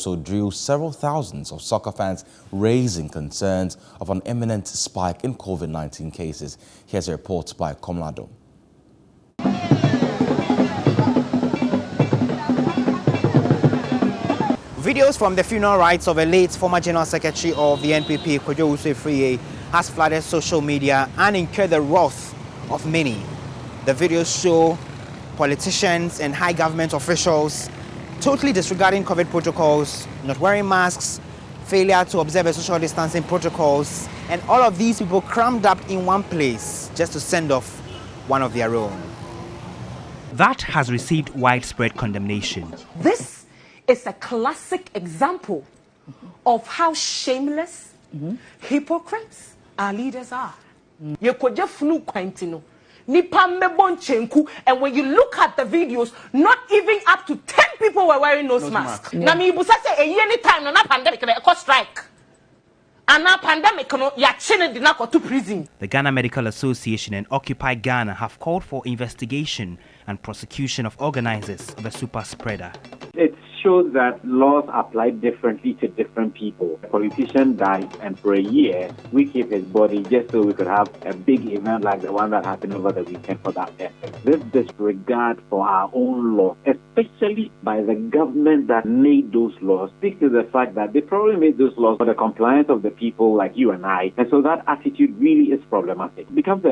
also drew several thousands of soccer fans, raising concerns of an imminent spike in COVID-19 cases. Here's a report by Komlado. Videos from the funeral rites of a late former General Secretary of the NPP, Kwadwo Owusu-Afriyie, has flooded social media and incurred the wrath of many. The videos show politicians and high government officials totally disregarding COVID protocols, not wearing masks, failure to observe social distancing protocols, and all of these people crammed up in one place just to send off one of their own. That has received widespread condemnation. This is a classic example of how shameless, hypocrites our leaders are. And when you look at the videos, not even up to 10 people were wearing nose masks. Now, me say any time na pandemic na strike. And now pandemic no ya chine di na to prison. The Ghana Medical Association and Occupy Ghana have called for investigation and prosecution of organizers of a super spreader. It shows that laws apply differently to different people. A politician died, and for a year we keep his body just so we could have a big event like the one that happened over the weekend for that person. This disregard for our own laws, especially by the government that made those laws, speaks to the fact that they probably made those laws for the compliance of the people like you and I. And so that attitude really is problematic. It becomes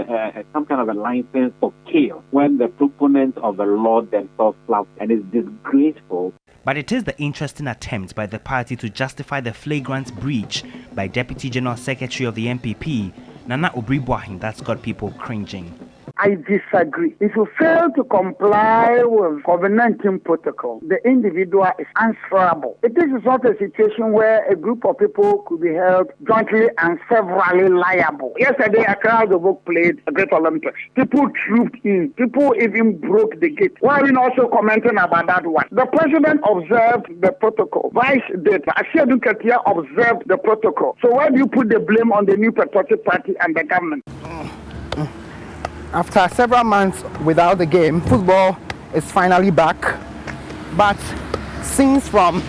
some kind of a license for chaos when the proponents of the law themselves flout, and it's disgraceful. But it is the interesting attempt by the party to justify the flagrant breach by Deputy General Secretary of the NPP, Nana Obri-Boahin, that's got people cringing. I disagree. If you fail to comply with COVID-19 protocol, the individual is answerable. This is not a situation where a group of people could be held jointly and severally liable. Yesterday, a crowd of folk played a Great Olympics. People trooped in. People even broke the gate. Why are we not also commenting about that one? The president observed the protocol. Vice did. Asiadu Ketia observed the protocol. So why do you put the blame on the New Patriotic Party and the government? After several months without the game, football is finally back. But scenes from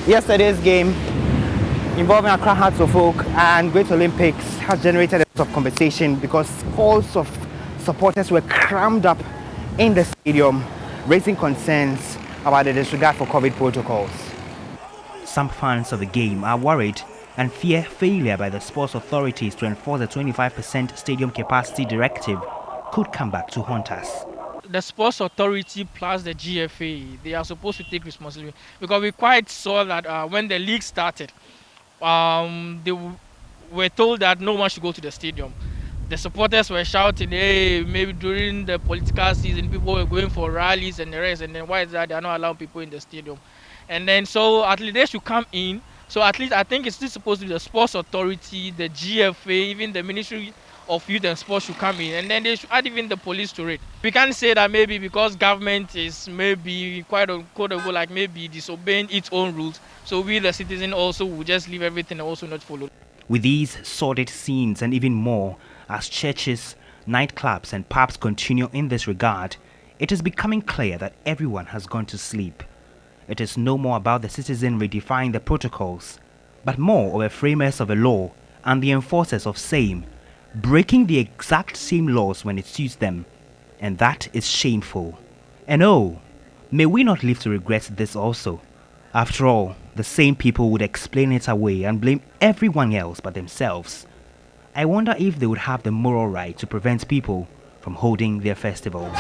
yesterday's game involving Accra Hearts of Oak and Great Olympics has generated a lot of conversation because hordes of supporters were crammed up in the stadium, raising concerns about the disregard for COVID protocols. Some fans of the game are worried and fear failure by the sports authorities to enforce the 25% stadium capacity directive could come back to haunt us. The sports authority plus the GFA, they are supposed to take responsibility because we quite saw that when the league started, they were told that no one should go to the stadium. The supporters were shouting, hey, maybe during the political season people were going for rallies and the rest, and then why is that they are not allowing people in the stadium? And then so at least they should come in. So at least I think it's still supposed to be the sports authority, the GFA, even the Ministry of Youth and Sports should come in, and then they should add even the police to it. We can't say that maybe because government is maybe quite quote-unquote like maybe disobeying its own rules, so we the citizen also will just leave everything and also not follow. With these sordid scenes and even more, as churches, nightclubs and pubs continue in this regard, it is becoming clear that everyone has gone to sleep. It is no more about the citizen redefining the protocols, but more of the framers of a law and the enforcers of same, breaking the exact same laws when it suits them, and that is shameful. And oh, may we not live to regret this also. After all, the same people would explain it away and blame everyone else but themselves. I wonder if they would have the moral right to prevent people from holding their festivals.